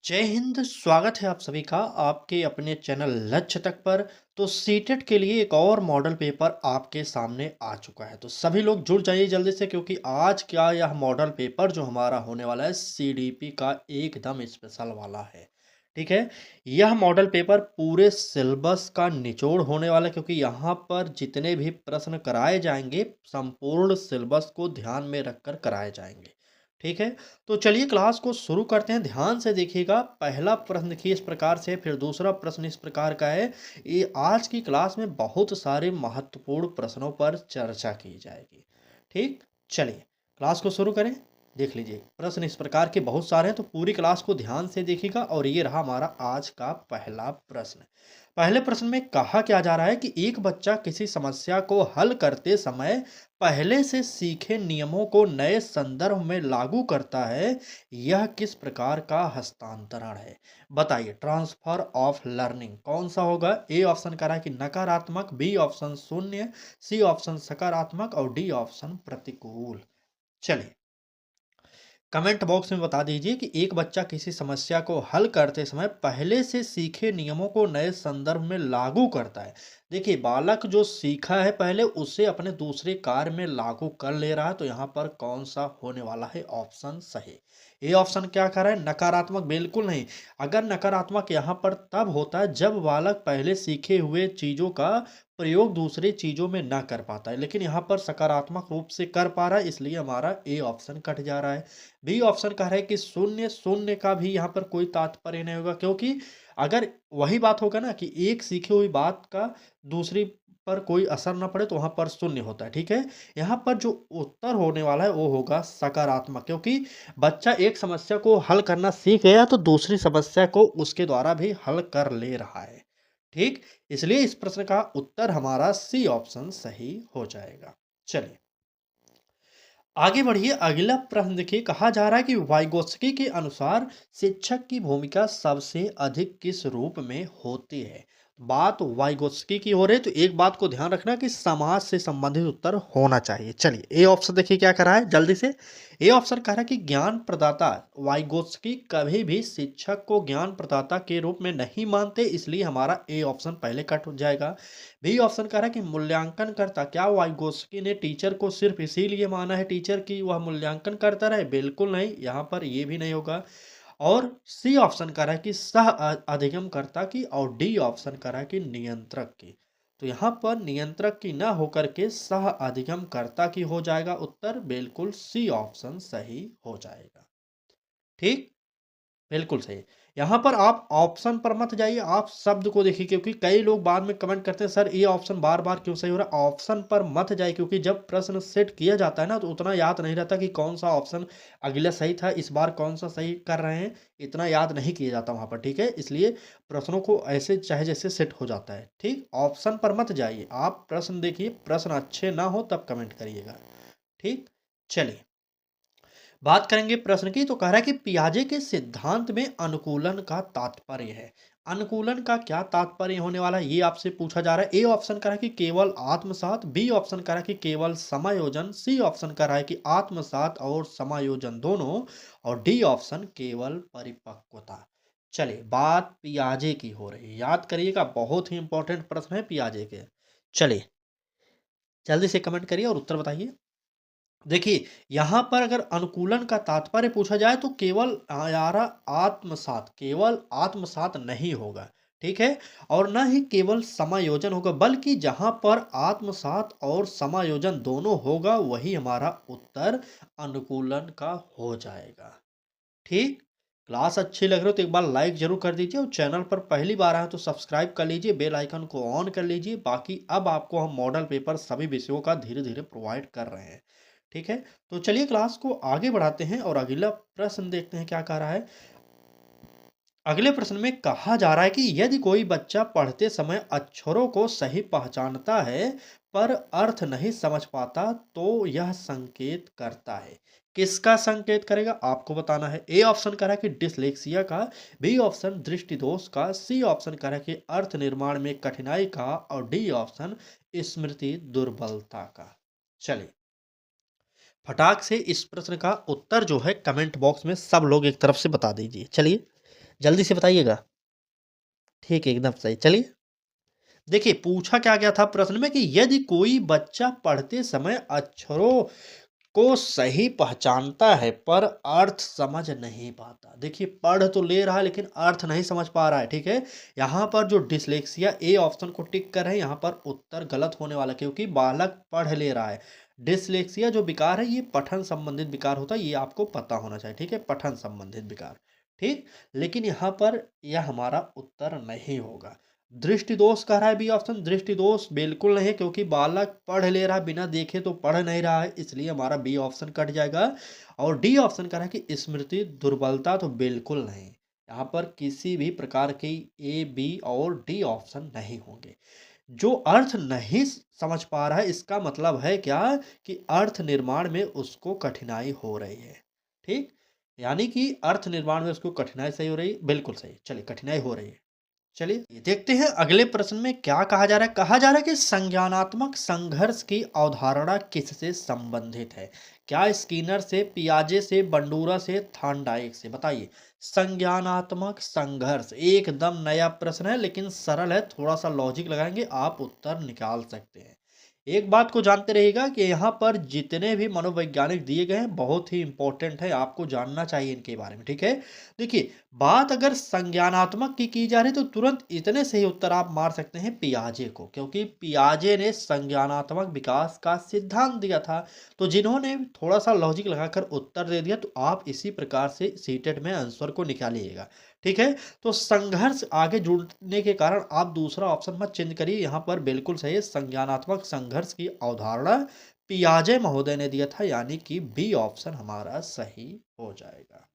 जय हिंद। स्वागत है आप सभी का आपके अपने चैनल लक्ष्य तक पर। तो सीटेट के लिए एक और मॉडल पेपर आपके सामने आ चुका है, तो सभी लोग जुड़ जाइए जल्दी से, क्योंकि आज क्या यह मॉडल पेपर जो हमारा होने वाला है सीडीपी का एकदम स्पेशल वाला है। ठीक है, यह मॉडल पेपर पूरे सिलेबस का निचोड़ होने वाला है, क्योंकि यहाँ पर जितने भी प्रश्न कराए जाएंगे संपूर्ण सिलेबस को ध्यान में रखकर कराए जाएंगे। ठीक है, तो चलिए क्लास को शुरू करते हैं। ध्यान से देखिएगा, पहला प्रश्न देखिए इस प्रकार से, फिर दूसरा प्रश्न इस प्रकार का है। ये आज की क्लास में बहुत सारे महत्वपूर्ण प्रश्नों पर चर्चा की जाएगी। ठीक, चलिए क्लास को शुरू करें। देख लीजिए प्रश्न इस प्रकार के बहुत सारे हैं, तो पूरी क्लास को ध्यान से देखिएगा। और ये रहा हमारा आज का पहला प्रश्न। पहले प्रश्न में कहा क्या जा रहा है कि एक बच्चा किसी समस्या को हल करते समय पहले से सीखे नियमों को नए संदर्भ में लागू करता है। यह किस प्रकार का हस्तांतरण है? बताइए, ट्रांसफर ऑफ लर्निंग कौन सा होगा? ए ऑप्शन कह रहा है कि नकारात्मक, बी ऑप्शन शून्य, सी ऑप्शन सकारात्मक और डी ऑप्शन प्रतिकूल। चलिए कमेंट बॉक्स में बता दीजिए कि एक बच्चा किसी समस्या को हल करते समय पहले से सीखे नियमों को नए संदर्भ में लागू करता है। देखिए, बालक जो सीखा है पहले उसे अपने दूसरे कार्य में लागू कर ले रहा है, तो यहाँ पर कौन सा होने वाला है ऑप्शन सही? ये ऑप्शन क्या कर रहा है? नकारात्मक बिल्कुल नहीं। अगर नकारात्मक यहाँ पर तब होता है जब बालक पहले सीखे हुए चीजों का प्रयोग दूसरे चीजों में ना कर पाता है, लेकिन यहाँ पर सकारात्मक रूप से कर पा रहा है, इसलिए हमारा ए ऑप्शन कट जा रहा है। बी ऑप्शन कह रहा है कि शून्य, शून्य का भी यहाँ पर कोई तात्पर्य नहीं होगा, क्योंकि अगर वही बात होगा ना कि एक सीखी हुई बात का दूसरी पर कोई असर ना पड़े, तो वहां पर शून्य होता है। ठीक है, यहाँ पर जो उत्तर होने वाला है वो होगा सकारात्मक, क्योंकि बच्चा एक समस्या को हल करना सीख गया तो दूसरी समस्या को उसके द्वारा भी हल कर ले रहा है। ठीक, इसलिए इस प्रश्न का उत्तर हमारा सी ऑप्शन सही हो जाएगा। चलिए आगे बढ़िए, अगला प्रश्न देखिए। कहा जा रहा है कि वाइगोत्स्की के अनुसार शिक्षक की भूमिका सबसे अधिक किस रूप में होती है? बात वाइगोत्स्की की हो रही है, तो एक बात को ध्यान रखना कि समाज से संबंधित उत्तर होना चाहिए। चलिए ए ऑप्शन देखिए क्या करा है जल्दी से। ए ऑप्शन कह रहा है कि ज्ञान प्रदाता। वाइगोत्स्की कभी भी शिक्षक को ज्ञान प्रदाता के रूप में नहीं मानते, इसलिए हमारा ए ऑप्शन पहले कट हो जाएगा। बी ऑप्शन कह रहा है कि मूल्यांकन करता। क्या वाइगोत्स्की ने टीचर को सिर्फ इसीलिए माना है टीचर की वह मूल्यांकन करता रहे? बिल्कुल नहीं, यहाँ पर ये भी नहीं होगा। और सी ऑप्शन कह रहा है कि सह अधिगमकर्ता की, और डी ऑप्शन कह रहा है कि नियंत्रक की। तो यहाँ पर नियंत्रक की ना होकर के सह अधिगमकर्ता की हो जाएगा उत्तर। बिल्कुल सी ऑप्शन सही हो जाएगा। ठीक, बिल्कुल सही। यहाँ पर आप ऑप्शन पर मत जाइए, आप शब्द को देखिए, क्योंकि कई लोग बाद में कमेंट करते हैं सर ये ऑप्शन बार बार क्यों सही हो रहा है। ऑप्शन पर मत जाइए, क्योंकि जब प्रश्न सेट किया जाता है ना, तो उतना याद नहीं रहता कि कौन सा ऑप्शन अगला सही था, इस बार कौन सा सही कर रहे हैं, इतना याद नहीं किया जाता वहाँ पर। ठीक है, इसलिए प्रश्नों को ऐसे चाहे जैसे सेट हो जाता है। ठीक, ऑप्शन पर मत जाइए, आप प्रश्न देखिए, प्रश्न अच्छे ना हो तब कमेंट करिएगा। ठीक, चलिए बात करेंगे प्रश्न की। तो कह रहा है कि पियाजे के सिद्धांत में अनुकूलन का तात्पर्य है। अनुकूलन का क्या तात्पर्य होने वाला है ये आपसे पूछा जा रहा है। ए ऑप्शन कह रहा है कि केवल आत्मसात, बी ऑप्शन कह रहा है कि केवल समायोजन, सी ऑप्शन कह रहा है कि आत्मसात और समायोजन दोनों, और डी ऑप्शन केवल परिपक्वता। चलिए बात पियाजे की हो रही है, याद करिएगा, बहुत ही इंपॉर्टेंट प्रश्न है पियाजे के। चलिए जल्दी से कमेंट करिए और उत्तर बताइए। देखिए, यहाँ पर अगर अनुकूलन का तात्पर्य पूछा जाए तो केवल यारा आत्मसात, केवल आत्मसात नहीं होगा। ठीक है, और ना ही केवल समायोजन होगा, बल्कि जहां पर आत्मसात और समायोजन दोनों होगा वही हमारा उत्तर अनुकूलन का हो जाएगा। ठीक, क्लास अच्छी लग रही हो तो एक बार लाइक जरूर कर दीजिए, और चैनल पर पहली बार आए तो सब्सक्राइब कर लीजिए, बेल आइकन को ऑन कर लीजिए। बाकी अब आपको हम मॉडल पेपर सभी विषयों का धीरे धीरे प्रोवाइड कर रहे हैं। ठीक है, तो चलिए क्लास को आगे बढ़ाते हैं और अगला प्रश्न देखते हैं क्या कह रहा है। अगले प्रश्न में कहा जा रहा है कि यदि कोई बच्चा पढ़ते समय अक्षरों को सही पहचानता है पर अर्थ नहीं समझ पाता, तो यह संकेत करता है। किसका संकेत करेगा आपको बताना है। ए ऑप्शन कह रहा है कि डिसलेक्सिया का, बी ऑप्शन दृष्टि दोष का, सी ऑप्शन कह रहा है कि अर्थ निर्माण में कठिनाई का, और डी ऑप्शन स्मृति दुर्बलता का। चलिए फटाक से इस प्रश्न का उत्तर जो है कमेंट बॉक्स में सब लोग एक तरफ से बता दीजिए। चलिए जल्दी से बताइएगा। ठीक है, एकदम सही। चलिए, देखिए पूछा क्या गया था प्रश्न में कि यदि कोई बच्चा पढ़ते समय अक्षरों को सही पहचानता है पर अर्थ समझ नहीं पाता। देखिए पढ़ तो ले रहा है लेकिन अर्थ नहीं समझ पा रहा है, ठीक है। यहाँ पर जो डिसलेक्सिया ए ऑप्शन को टिक कर है, यहाँ पर उत्तर गलत होने वाला है, क्योंकि बालक पढ़ ले रहा है। डिसलेक्सिया जो विकार है ये पठन संबंधित विकार होता है, ये आपको पता होना चाहिए, ठीक है, पठन संबंधित विकार। ठीक, लेकिन यहाँ पर यह हमारा उत्तर नहीं होगा। दृष्टि दोष कह रहा है बी ऑप्शन, दृष्टि दोष बिल्कुल नहीं है, क्योंकि बालक पढ़ ले रहा है, बिना देखे तो पढ़ नहीं रहा है, इसलिए हमारा बी ऑप्शन कट जाएगा। और डी ऑप्शन कह रहा है कि स्मृति दुर्बलता, तो बिल्कुल नहीं, यहाँ पर किसी भी प्रकार की ए बी और डी ऑप्शन नहीं होंगे। जो अर्थ नहीं समझ पा रहा है, इसका मतलब है क्या कि अर्थ निर्माण में उसको कठिनाई हो रही है। ठीक, यानी कि अर्थ निर्माण में उसको कठिनाई सही हो रही है, बिल्कुल सही। चलिए, कठिनाई हो रही है। चलिए देखते हैं अगले प्रश्न में क्या कहा जा रहा है। कहा जा रहा है कि संज्ञानात्मक संघर्ष की अवधारणा किससे संबंधित है? क्या स्किनर से, पियाजे से, बंडूरा से, थॉर्नडाइक से? बताइए। संज्ञानात्मक संघर्ष एकदम नया प्रश्न है, लेकिन सरल है, थोड़ा सा लॉजिक लगाएंगे आप उत्तर निकाल सकते हैं। एक बात को जानते रहिएगा कि यहाँ पर जितने भी मनोवैज्ञानिक दिए गए हैं बहुत ही इंपॉर्टेंट है, आपको जानना चाहिए इनके बारे में, ठीक है। देखिए, बात अगर संज्ञानात्मक की जा रही है तो तुरंत इतने से ही उत्तर आप मार सकते हैं पियाजे को, क्योंकि पियाजे ने संज्ञानात्मक विकास का सिद्धांत दिया था। तो जिन्होंने थोड़ा सा लॉजिक लगाकर उत्तर दे दिया, तो आप इसी प्रकार से सीटेट में आंसर को निकालिएगा, ठीक है। तो संघर्ष आगे जुड़ने के कारण आप दूसरा ऑप्शन मत चेंज करिए, यहाँ पर बिल्कुल सही है, संज्ञानात्मक संघर्ष की अवधारणा पियाजे महोदय ने दिया था, यानी कि बी ऑप्शन हमारा सही हो जाएगा।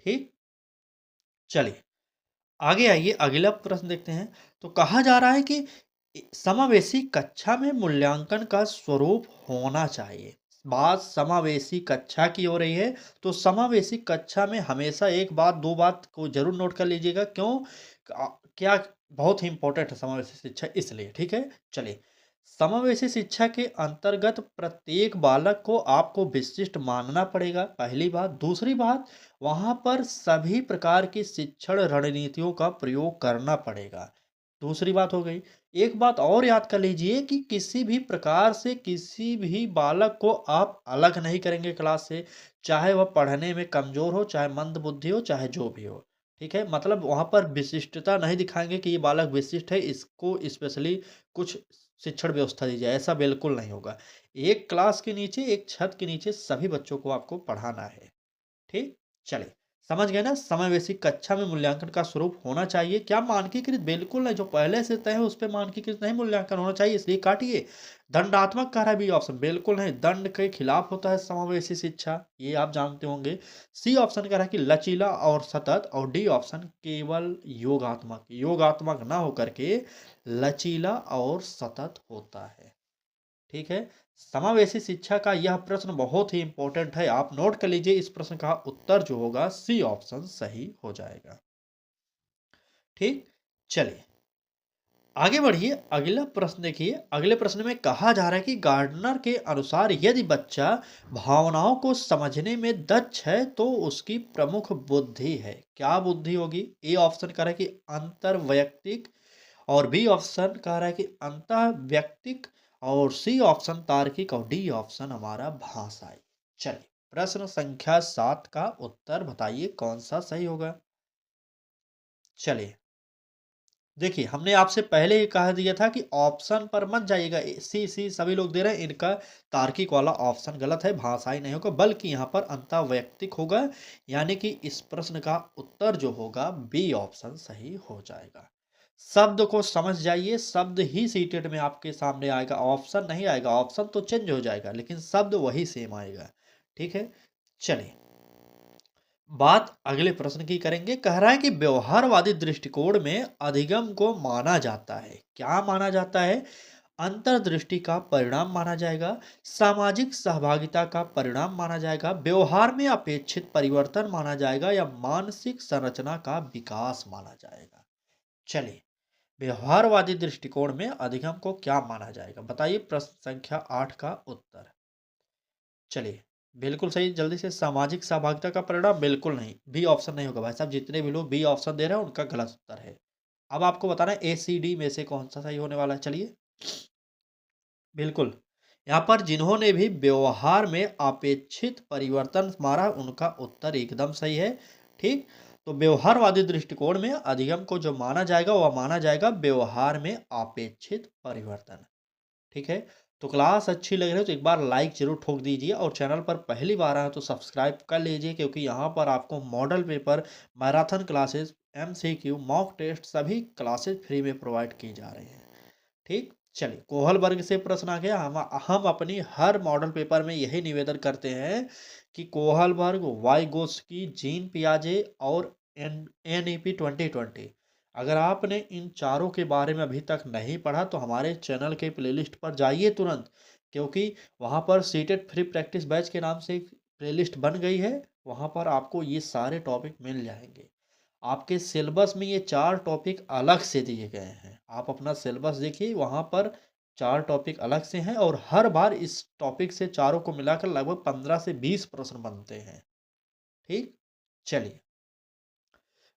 ठीक, चलिए आगे आइए, अगला प्रश्न देखते हैं। तो कहा जा रहा है कि समावेशी कक्षा में मूल्यांकन का स्वरूप होना चाहिए। बात समावेशी कक्षा की हो रही है, तो समावेशी कक्षा में हमेशा एक बात दो बात को जरूर नोट कर लीजिएगा। क्यों? क्या? बहुत ही इंपॉर्टेंट है समावेशी शिक्षा, इसलिए, ठीक है। चलिए, समावेशी शिक्षा के अंतर्गत प्रत्येक बालक को आपको विशिष्ट मानना पड़ेगा, पहली बात। दूसरी बात, वहाँ पर सभी प्रकार की शिक्षण रणनीतियों का प्रयोग करना पड़ेगा, दूसरी बात हो गई। एक बात और याद कर लीजिए कि किसी भी प्रकार से किसी भी बालक को आप अलग नहीं करेंगे क्लास से, चाहे वह पढ़ने में कमज़ोर हो, चाहे मंद बुद्धि हो, चाहे जो भी हो, ठीक है। मतलब वहाँ पर विशिष्टता नहीं दिखाएँगे कि ये बालक विशिष्ट है, इसको स्पेशली कुछ शिक्षण व्यवस्था दी जाए, ऐसा बिल्कुल नहीं होगा। एक क्लास के नीचे, एक छत के नीचे सभी बच्चों को आपको पढ़ाना है। ठीक, चलिए समझ गए ना। समावेशी कक्षा में मूल्यांकन का स्वरूप होना चाहिए, क्या मानकीकृत? बिल्कुल नहीं, जो पहले से तय है उस पे मानकीकृत नहीं मूल्यांकन होना चाहिए, इसलिए काटिए। दंडात्मक कह रहा है बी ऑप्शन, बिल्कुल नहीं, दंड के खिलाफ होता है समावेशी शिक्षा, ये आप जानते होंगे। सी ऑप्शन कह रहा है कि लचीला और सतत, और डी ऑप्शन केवल योगात्मक, योगात्मक ना होकर के लचीला और सतत होता है, ठीक है। समावेशी शिक्षा का यह प्रश्न बहुत ही इंपॉर्टेंट है, आप नोट कर लीजिए। इस प्रश्न का उत्तर जो होगा सी ऑप्शन सही हो जाएगा। ठीक, चलिए आगे बढ़िए, अगला प्रश्न देखिए। अगले प्रश्न में कहा जा रहा है कि गार्डनर के अनुसार यदि बच्चा भावनाओं को समझने में दक्ष है तो उसकी प्रमुख बुद्धि है, क्या बुद्धि होगी? ए ऑप्शन कह रहा है कि अंतर वैयक्तिक, और बी ऑप्शन कह रहा है कि अंतः व्यक्तिक, और सी ऑप्शन तार्किक, और डी ऑप्शन हमारा भाषाई। चलिए, प्रश्न संख्या 7 का उत्तर बताइए कौन सा सही होगा। चलिए, देखिए हमने आपसे पहले ही कह दिया था कि ऑप्शन पर मत जाइएगा, सी सी सभी लोग दे रहे हैं, इनका तार्किक वाला ऑप्शन गलत है, भाषाई नहीं होगा, बल्कि यहाँ पर अंतः वैयक्तिक होगा, यानी कि इस प्रश्न का उत्तर जो होगा बी ऑप्शन सही हो जाएगा। शब्द को समझ जाइए, शब्द ही सीटेड में आपके सामने आएगा, ऑप्शन नहीं आएगा, ऑप्शन तो चेंज हो जाएगा लेकिन शब्द वही सेम आएगा, ठीक है। चलिए, बात अगले प्रश्न की करेंगे। कह रहा है कि व्यवहारवादी दृष्टिकोण में अधिगम को माना जाता है, क्या माना जाता है? अंतर्दृष्टि का परिणाम माना जाएगा, सामाजिक सहभागिता का परिणाम माना जाएगा, व्यवहार में अपेक्षित परिवर्तन माना जाएगा, या मानसिक संरचना का विकास माना जाएगा। चलिए, व्यवहारवादी दृष्टिकोण में अधिगम को क्या माना जाएगा, बताइए। प्रश्न संख्या 8 का उत्तर। चलिए, बिल्कुल सही, जल्दी से सामाजिक सहभागिता का परिणाम बिल्कुल नहीं, बी ऑप्शन नहीं होगा भाई साहब, जितने भी लोग बी ऑप्शन दे रहे हैं उनका गलत उत्तर है। अब आपको बताना है ए, सी, डी में से कौन-सा सही होने वाला है, चलिए। बिल्कुल, यहाँ पर जिन्होंने भी व्यवहार में अपेक्षित परिवर्तन मारा उनका उत्तर एकदम सही है, ठीक? तो व्यवहारवादी दृष्टिकोण में अधिगम को जो माना जाएगा वह माना जाएगा व्यवहार में अपेक्षित परिवर्तन। ठीक है? तो क्लास अच्छी लग रही है तो एक बार लाइक ज़रूर ठोक दीजिए और चैनल पर पहली बार आए तो सब्सक्राइब कर लीजिए, क्योंकि यहाँ पर आपको model paper, marathon classes, MCQ, mock test सभी क्लासेस फ्री में प्रोवाइड की जा रही हैं। ठीक? चलिए, कोहल वर्ग से प्रश्न आ गया। हम अपनी हर मॉडल पेपर में यही निवेदन करते हैं कि कोहल वर्ग, वाइगोत्स्की, जीन पियाजे और एनईपी 2020, अगर आपने इन चारों के बारे में अभी तक नहीं पढ़ा तो हमारे चैनल के प्लेलिस्ट पर जाइए तुरंत, क्योंकि वहाँ पर सीटेड फ्री प्रैक्टिस बैच के नाम से एक प्लेलिस्ट बन गई है। वहाँ पर आपको ये सारे टॉपिक मिल जाएंगे। आपके सिलेबस में ये 4 टॉपिक अलग से दिए गए हैं। आप अपना सिलेबस देखिए, वहाँ पर 4 टॉपिक अलग से हैं और हर बार इस टॉपिक से चारों को मिलाकर लगभग 15 से 20 प्रश्न बनते हैं। ठीक? चलिए,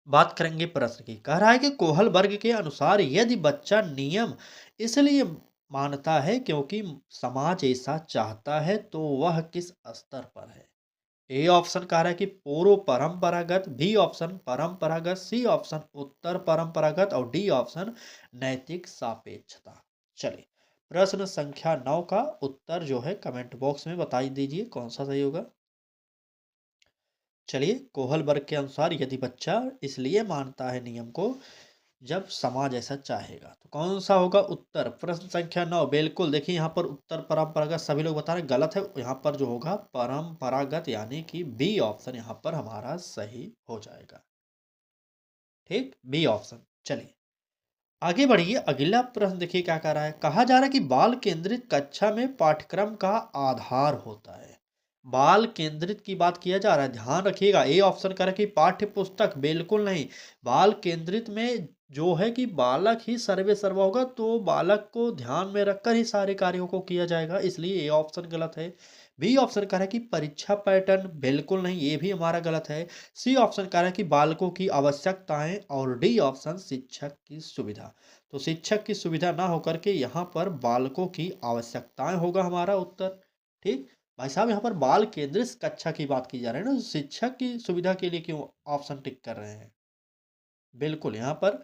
बात करेंगे प्रश्न की। कह रहा है कि कोहल वर्ग के अनुसार यदि बच्चा नियम इसलिए मानता है क्योंकि समाज ऐसा चाहता है तो वह किस स्तर पर है? ए ऑप्शन कह रहा है कि पूर्व परंपरागत, बी ऑप्शन परंपरागत, सी ऑप्शन उत्तर परंपरागत और डी ऑप्शन नैतिक सापेक्षता। चलिए, प्रश्न संख्या 9 का उत्तर जो है कमेंट बॉक्स में बता दीजिए कौन सा सही होगा। चलिए, कोहल वर्ग के अनुसार यदि बच्चा इसलिए मानता है नियम को जब समाज ऐसा चाहेगा तो कौन सा होगा उत्तर। प्रश्न संख्या 9 बिल्कुल, देखिए यहाँ पर उत्तर परंपरागत सभी लोग बता रहे हैं, गलत है। यहाँ पर जो होगा परंपरागत, यानी कि बी ऑप्शन यहाँ पर हमारा सही हो जाएगा। ठीक, बी ऑप्शन। चलिए, आगे बढ़िए। अगला प्रश्न देखिए क्या कह रहा है। कहा जा रहा है कि बाल केंद्रित कक्षा में पाठ्यक्रम का आधार होता है। बाल केंद्रित की बात किया जा रहा है, ध्यान रखिएगा। ए ऑप्शन कह रहा है कि पाठ्य पुस्तक, बिल्कुल नहीं। बाल केंद्रित में जो है कि बालक ही सर्वे सर्वा होगा, तो बालक को ध्यान में रखकर ही सारे कार्यों को किया जाएगा, इसलिए ए ऑप्शन गलत है। बी ऑप्शन कह रहा है कि परीक्षा पैटर्न, बिल्कुल नहीं, ये भी हमारा गलत है। सी ऑप्शन कह रहा है कि बालकों की आवश्यकताएं और डी ऑप्शन शिक्षक की सुविधा। तो शिक्षक की सुविधा ना होकर के यहाँ पर बालकों की आवश्यकताएं होगा हमारा उत्तर। ठीक, भाई साहब यहाँ पर बाल केंद्रित कक्षा की बात की जा रही है ना, शिक्षक की सुविधा के लिए क्यों ऑप्शन टिक कर रहे हैं? बिल्कुल, यहाँ पर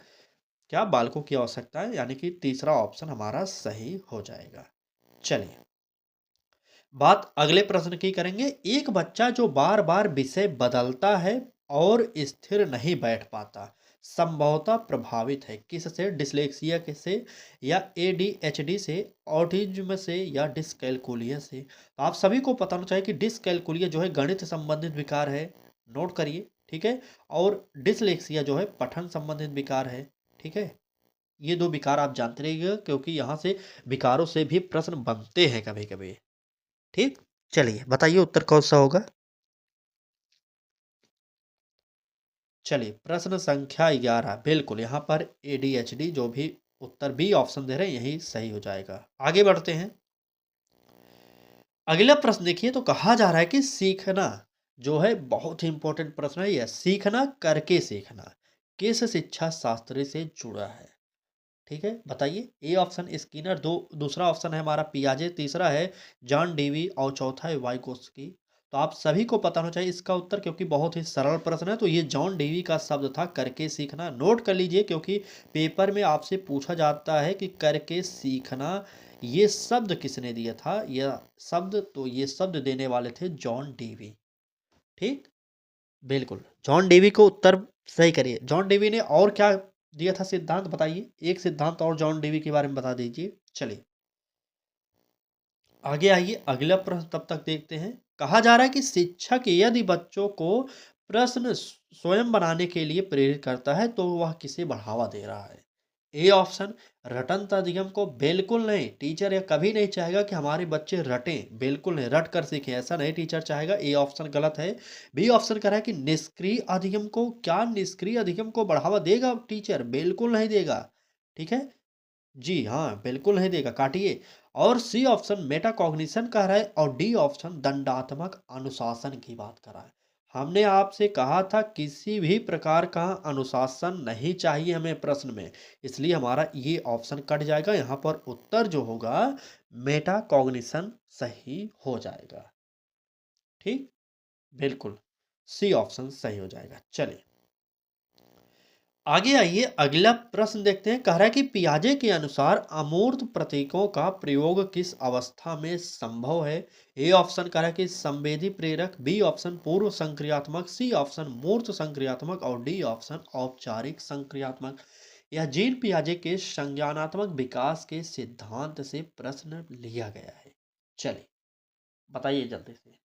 क्या बालकों की आवश्यकता है, यानी कि तीसरा ऑप्शन हमारा सही हो जाएगा। चलिए, बात अगले प्रश्न की करेंगे। एक बच्चा जो बार बार विषय बदलता है और स्थिर नहीं बैठ पाता, संभवतः प्रभावित है किससे? डिसलेक्सिया के से, या एडीएचडी से, ऑटिज्म से, या डिसकैलकुलिया से? तो आप सभी को पता होना चाहिए कि डिसकैलकुलिया जो है गणित संबंधित विकार है, नोट करिए। ठीक है, और डिसलेक्सिया जो है पठन संबंधित विकार है। ठीक है, ये दो विकार आप जानते रहिएगा, क्योंकि यहाँ से विकारों से भी प्रश्न बनते हैं कभी कभी। ठीक, चलिए बताइए उत्तर कौन सा होगा। चलिए, प्रश्न संख्या 11 बिल्कुल, यहाँ पर एडीएचडी, जो भी उत्तर बी ऑप्शन दे रहे हैं यही सही हो जाएगा। आगे बढ़ते हैं। अगला प्रश्न देखिए, तो कहा जा रहा है कि सीखना जो है बहुत ही इंपॉर्टेंट प्रश्न है यह, सीखना करके सीखना किस शिक्षा शास्त्री से जुड़ा है? ठीक है, बताइए। ए ऑप्शन स्किनर, दूसरा ऑप्शन है हमारा पियाजे, तीसरा है जॉन डीवी और चौथा है वाइगोत्स्की। तो आप सभी को पता होना चाहिए इसका उत्तर, क्योंकि बहुत ही सरल प्रश्न है। तो ये जॉन डीवी का शब्द था करके सीखना, नोट कर लीजिए, क्योंकि पेपर में आपसे पूछा जाता है कि करके सीखना ये शब्द किसने दिया था, यह शब्द, तो ये शब्द देने वाले थे जॉन डीवी। ठीक, बिल्कुल, जॉन डेवी को उत्तर सही करिए। जॉन डेवी ने और क्या दिया था सिद्धांत, बताइए। एक सिद्धांत और जॉन डेवी के बारे में बता दीजिए। चलिए, आगे आइए, अगला प्रश्न तब तक देखते हैं। कहा जा रहा है कि शिक्षक यदि बच्चों को प्रश्न स्वयं बनाने के लिए प्रेरित करता है तो वह किसे बढ़ावा दे रहा है? ए ऑप्शन रटनता अधिगम को, बिल्कुल नहीं। टीचर यह कभी नहीं चाहेगा कि हमारे बच्चे रटें, बिल्कुल नहीं, रट कर सीखें, ऐसा नहीं टीचर चाहेगा। ए ऑप्शन गलत है। बी ऑप्शन कह रहा है कि निष्क्रिय अधिगम को, क्या निष्क्रिय अधिगम को बढ़ावा देगा टीचर? बिल्कुल नहीं देगा। ठीक है, जी हाँ, बिल्कुल नहीं देगा, काटिए। और सी ऑप्शन मेटाकॉग्निशन कह रहा है और डी ऑप्शन दंडात्मक अनुशासन की बात कर रहा है। हमने आपसे कहा था किसी भी प्रकार का अनुशासन नहीं चाहिए हमें प्रश्न में, इसलिए हमारा ये ऑप्शन कट जाएगा। यहाँ पर उत्तर जो होगा मेटाकॉग्निशन सही हो जाएगा। ठीक, बिल्कुल सी ऑप्शन सही हो जाएगा। चलिए आगे आइए, अगला प्रश्न देखते हैं। कह रहा है कि पियाजे के अनुसार अमूर्त प्रतीकों का प्रयोग किस अवस्था में संभव है। ए ऑप्शन कह रहा है कि संवेदी प्रेरक, बी ऑप्शन पूर्व संक्रियात्मक, सी ऑप्शन मूर्त संक्रियात्मक और डी ऑप्शन औपचारिक संक्रियात्मक। यह जीन पियाजे के संज्ञानात्मक विकास के सिद्धांत से प्रश्न लिया गया है। चलिए बताइए जल्दी से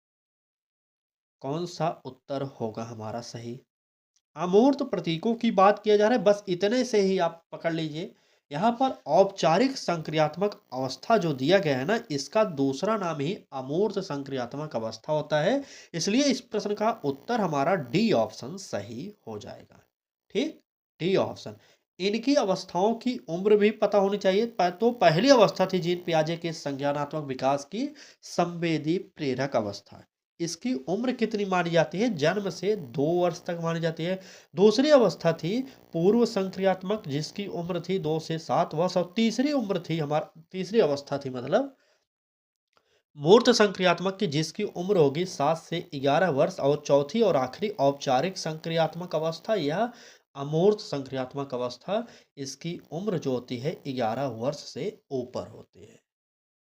कौन सा उत्तर होगा हमारा सही। अमूर्त प्रतीकों की बात किया जा रहा है, बस इतने से ही आप पकड़ लीजिए। यहाँ पर औपचारिक संक्रियात्मक अवस्था जो दिया गया है ना, इसका दूसरा नाम ही अमूर्त संक्रियात्मक अवस्था होता है। इसलिए इस प्रश्न का उत्तर हमारा डी ऑप्शन सही हो जाएगा। ठीक, डी ऑप्शन। इनकी अवस्थाओं की उम्र भी पता होनी चाहिए। तो पहली अवस्था थी जीन पियाजे के संज्ञानात्मक विकास की संवेदी प्रेरक अवस्था। इसकी उम्र कितनी मानी जाती है, जन्म से 2 वर्ष तक मानी जाती है। दूसरी अवस्था थी पूर्व संक्रियात्मक, जिसकी उम्र थी 2 से 7 वर्ष। और तीसरी अवस्था थी मतलब मूर्त संक्रियात्मक की, जिसकी उम्र होगी 7 से 11 वर्ष। और चौथी और आखिरी औपचारिक संक्रियात्मक अवस्था या अमूर्त संक्रियात्मक अवस्था, इसकी उम्र जो होती है 11 वर्ष से ऊपर होती है।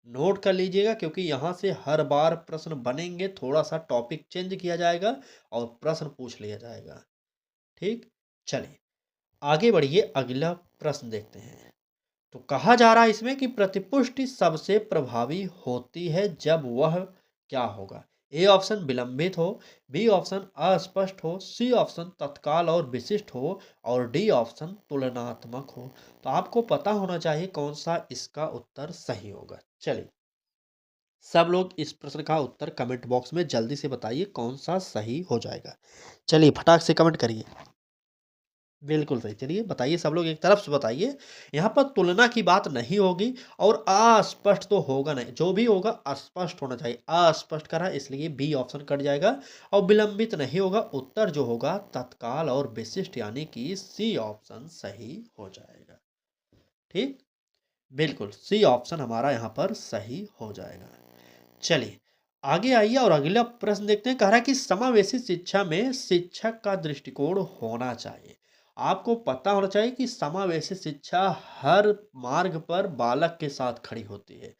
नोट कर लीजिएगा, क्योंकि यहाँ से हर बार प्रश्न बनेंगे, थोड़ा सा टॉपिक चेंज किया जाएगा और प्रश्न पूछ लिया जाएगा। ठीक, चलिए आगे बढ़िए, अगला प्रश्न देखते हैं। तो कहा जा रहा है इसमें कि प्रतिपुष्टि सबसे प्रभावी होती है जब वह क्या होगा। ए ऑप्शन विलंबित हो, बी ऑप्शन अस्पष्ट हो, सी ऑप्शन तत्काल और विशिष्ट हो और डी ऑप्शन तुलनात्मक हो। तो आपको पता होना चाहिए कौन सा इसका उत्तर सही होगा। चलिए सब लोग इस प्रश्न का उत्तर कमेंट बॉक्स में जल्दी से बताइए कौन सा सही हो जाएगा। चलिए फटाक से कमेंट करिए। बिल्कुल सही, चलिए बताइए सब लोग एक तरफ से बताइए। यहाँ पर तुलना की बात नहीं होगी और अस्पष्ट तो होगा नहीं, जो भी होगा अस्पष्ट होना चाहिए। अस्पष्ट करा इसलिए बी ऑप्शन कट जाएगा। और विलंबित नहीं होगा, उत्तर जो होगा तत्काल और विशिष्ट यानी कि सी ऑप्शन सही हो जाएगा। ठीक, बिल्कुल सी ऑप्शन हमारा यहाँ पर सही हो जाएगा। चलिए आगे आइए और अगला प्रश्न देखते हैं। कह रहा है कि समावेशी शिक्षा में शिक्षक का दृष्टिकोण होना चाहिए। आपको पता होना चाहिए कि समावेशी शिक्षा हर मार्ग पर बालक के साथ खड़ी होती है।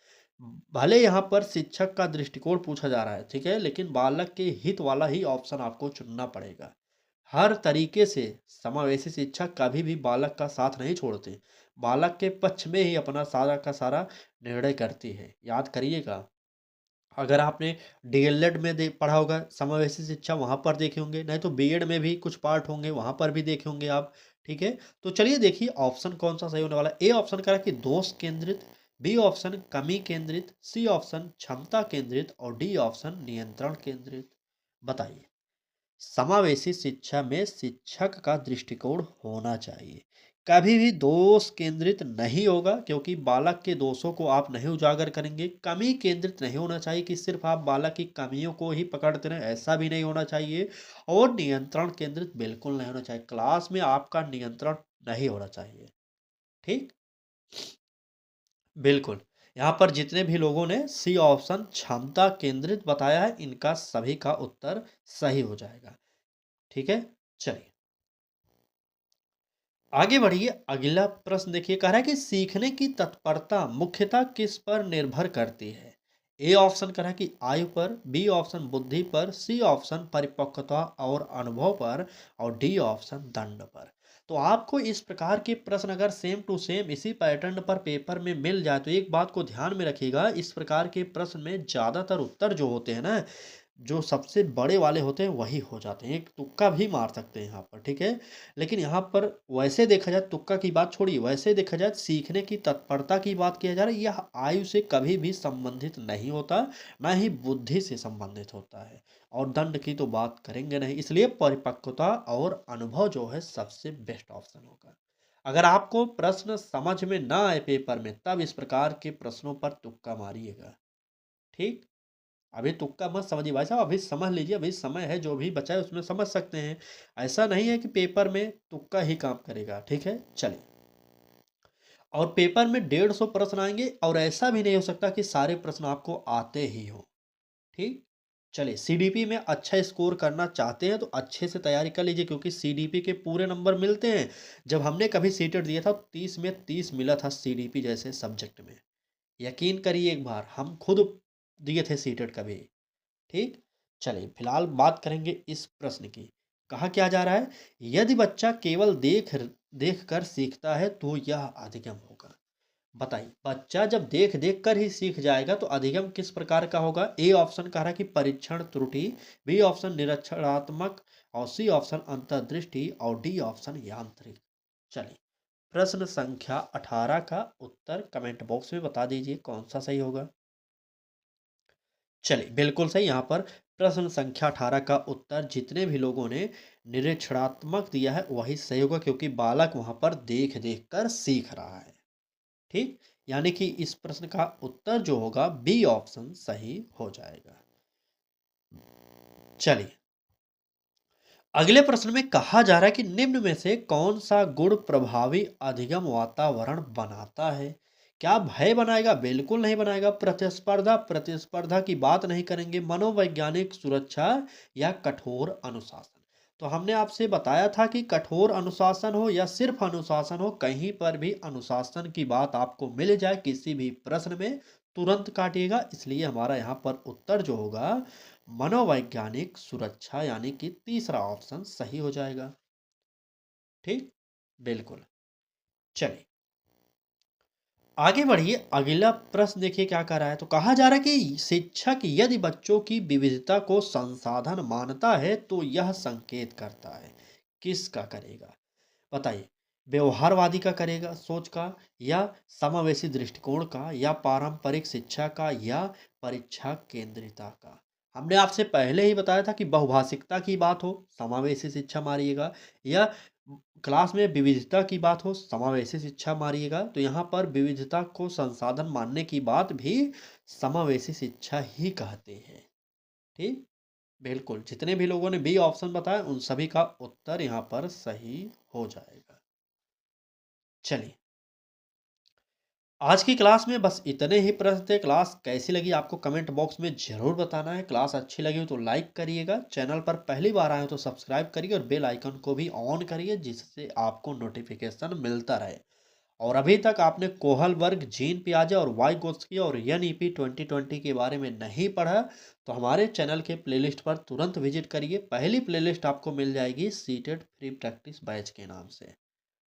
भले यहाँ पर शिक्षक का दृष्टिकोण पूछा जा रहा है, ठीक है, लेकिन बालक के हित वाला ही ऑप्शन आपको चुनना पड़ेगा। हर तरीके से समावेशी शिक्षा कभी भी बालक का साथ नहीं छोड़ते, बालक के पक्ष में ही अपना सारा का सारा निर्णय करती है। याद करिएगा, अगर आपने डीएलएड में पढ़ा होगा समावेशी शिक्षा, वहाँ पर देखे होंगे, नहीं तो बीएड में भी कुछ पार्ट होंगे, वहाँ पर भी देखे होंगे आप। ठीक है, तो चलिए देखिए ऑप्शन कौन सा सही होने वाला है। ए ऑप्शन करा कि दोष केंद्रित, बी ऑप्शन कमी केंद्रित, सी ऑप्शन क्षमता केंद्रित और डी ऑप्शन नियंत्रण केंद्रित। बताइए समावेशी शिक्षा में शिक्षक का दृष्टिकोण होना चाहिए, कभी भी दोष केंद्रित नहीं होगा, क्योंकि बालक के दोषों को आप नहीं उजागर करेंगे। कमी केंद्रित नहीं होना चाहिए कि सिर्फ आप बालक की कमियों को ही पकड़ते रहें, ऐसा भी नहीं होना चाहिए। और नियंत्रण केंद्रित बिल्कुल नहीं होना चाहिए, क्लास में आपका नियंत्रण नहीं होना चाहिए। ठीक, बिल्कुल यहाँ पर जितने भी लोगों ने सी ऑप्शन क्षमता केंद्रित बताया है, इनका सभी का उत्तर सही हो जाएगा। ठीक है, चलिए आगे बढ़िए, अगला प्रश्न देखिए। कह रहा है कि सीखने की तत्परता मुख्यतः किस पर निर्भर करती है। ए ऑप्शन कह रहा है कि आयु पर, बी ऑप्शन बुद्धि पर, सी ऑप्शन परिपक्वता और अनुभव पर और डी ऑप्शन दंड पर। तो आपको इस प्रकार के प्रश्न अगर सेम टू सेम इसी पैटर्न पर पेपर में मिल जाए तो एक बात को ध्यान में रखिएगा, इस प्रकार के प्रश्न में ज़्यादातर उत्तर जो होते हैं ना, जो सबसे बड़े वाले होते हैं वही हो जाते हैं। एक तुक्का भी मार सकते हैं यहाँ पर, ठीक है। लेकिन यहाँ पर वैसे देखा जाए, तुक्का की बात छोड़िए, वैसे देखा जाए सीखने की तत्परता की बात किया जा रहा है, यह आयु से कभी भी संबंधित नहीं होता, ना ही बुद्धि से संबंधित होता है। और दंड की तो बात करेंगे नहीं, इसलिए परिपक्वता और अनुभव जो है सबसे बेस्ट ऑप्शन होगा। अगर आपको प्रश्न समझ में ना आए पेपर में, तब इस प्रकार के प्रश्नों पर तुक्का मारिएगा। ठीक? अभी तुक्का मत समझिए भाई साहब, अभी समझ लीजिए, अभी समय है, जो भी बचा है उसमें समझ सकते हैं। ऐसा नहीं है कि पेपर में तुक्का ही काम करेगा। ठीक है, चलिए। और पेपर में 150 प्रश्न आएंगे, और ऐसा भी नहीं हो सकता कि सारे प्रश्न आपको आते ही हो। ठीक? चलिए, सीडीपी में अच्छा स्कोर करना चाहते हैं तो अच्छे से तैयारी कर लीजिए, क्योंकि सीडीपी के पूरे नंबर मिलते हैं। जब हमने कभी सीटेट दिया था, 30 में 30 मिला था सीडीपी जैसे सब्जेक्ट में। यकीन करिए, एक बार हम खुद दिए थे सीटेट कभी। ठीक? चलिए, फिलहाल बात करेंगे इस प्रश्न की। कहा क्या जा रहा है, यदि बच्चा केवल देख कर सीखता है तो यह अधिगम होगा। बताइए, बच्चा जब देख देख कर ही सीख जाएगा तो अधिगम किस प्रकार का होगा। ए ऑप्शन कह रहा है कि परीक्षण त्रुटि, बी ऑप्शन निरीक्षणात्मक, और सी ऑप्शन अंतर्दृष्टि, और डी ऑप्शन यांत्रिक। चलिए, प्रश्न संख्या 18 का उत्तर कमेंट बॉक्स में बता दीजिए कौन सा सही होगा। चलिए, बिल्कुल सही। यहाँ पर प्रश्न संख्या 18 का उत्तर जितने भी लोगों ने निरीक्षणात्मक दिया है वही सही होगा, क्योंकि बालक वहां पर देख देख कर सीख रहा है। ठीक? यानी कि इस प्रश्न का उत्तर जो होगा बी ऑप्शन सही हो जाएगा। चलिए, अगले प्रश्न में कहा जा रहा है कि निम्न में से कौन सा गुण प्रभावी अधिगम वातावरण बनाता है। क्या भय बनाएगा? बिल्कुल नहीं बनाएगा। प्रतिस्पर्धा, प्रतिस्पर्धा की बात नहीं करेंगे। मनोवैज्ञानिक सुरक्षा, या कठोर अनुशासन। तो हमने आपसे बताया था कि कठोर अनुशासन हो या सिर्फ अनुशासन हो, कहीं पर भी अनुशासन की बात आपको मिल जाए किसी भी प्रश्न में, तुरंत काटिएगा। इसलिए हमारा यहाँ पर उत्तर जो होगा मनोवैज्ञानिक सुरक्षा, यानी कि तीसरा ऑप्शन सही हो जाएगा। ठीक? बिल्कुल। चलिए, आगे बढ़िए। अगला प्रश्न देखिए क्या कह रहा है। तो कहा जा रहा है कि शिक्षक यदि बच्चों की विविधता को संसाधन मानता है तो यह संकेत करता है। किसका करेगा? बताइए, व्यवहारवादी का करेगा, सोच का, या समावेशी दृष्टिकोण का, या पारंपरिक शिक्षा का, या परीक्षा केंद्रिता का। हमने आपसे पहले ही बताया था कि बहुभाषिकता की बात हो, समावेशी शिक्षा मारिएगा, या क्लास में विविधता की बात हो, समावेशी शिक्षा मारिएगा। तो यहाँ पर विविधता को संसाधन मानने की बात भी समावेशी शिक्षा ही कहते हैं। ठीक? बिल्कुल, जितने भी लोगों ने बी ऑप्शन बताया उन सभी का उत्तर यहाँ पर सही हो जाएगा। चलिए, आज की क्लास में बस इतने ही प्रश्न थे। क्लास कैसी लगी आपको कमेंट बॉक्स में ज़रूर बताना है। क्लास अच्छी लगी हो तो लाइक करिएगा, चैनल पर पहली बार आए हो तो सब्सक्राइब करिए, और बेल आइकन को भी ऑन करिए, जिससे आपको नोटिफिकेशन मिलता रहे। और अभी तक आपने कोहलबर्ग, जीन पियाजे और वाइगोत्स्की और एनईपी 2020 के बारे में नहीं पढ़ा, तो हमारे चैनल के प्लेलिस्ट पर तुरंत विजिट करिए। पहली प्लेलिस्ट आपको मिल जाएगी सीटेड फ्री प्रैक्टिस बैच के नाम से।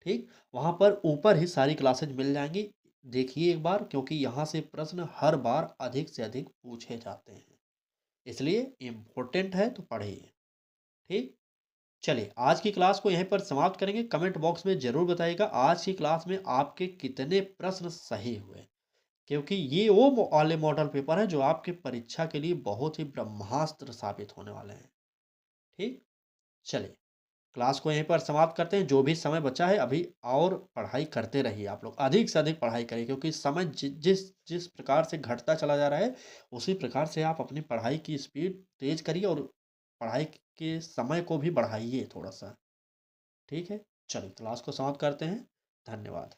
ठीक? वहाँ पर ऊपर ही सारी क्लासेज मिल जाएंगी। देखिए एक बार, क्योंकि यहाँ से प्रश्न हर बार अधिक से अधिक पूछे जाते हैं, इसलिए इम्पोर्टेंट है तो पढ़िए। ठीक? चलिए, आज की क्लास को यहीं पर समाप्त करेंगे। कमेंट बॉक्स में ज़रूर बताइएगा आज की क्लास में आपके कितने प्रश्न सही हुए, क्योंकि ये वो वाले मॉडल पेपर हैं जो आपके परीक्षा के लिए बहुत ही ब्रह्मास्त्र साबित होने वाले हैं। ठीक? चलिए, क्लास को यहीं पर समाप्त करते हैं। जो भी समय बचा है अभी, और पढ़ाई करते रहिए। आप लोग अधिक से अधिक पढ़ाई करिए, क्योंकि समय जिस जिस प्रकार से घटता चला जा रहा है, उसी प्रकार से आप अपनी पढ़ाई की स्पीड तेज करिए, और पढ़ाई के समय को भी बढ़ाइए थोड़ा सा। ठीक है? चलिए, क्लास को समाप्त करते हैं। धन्यवाद।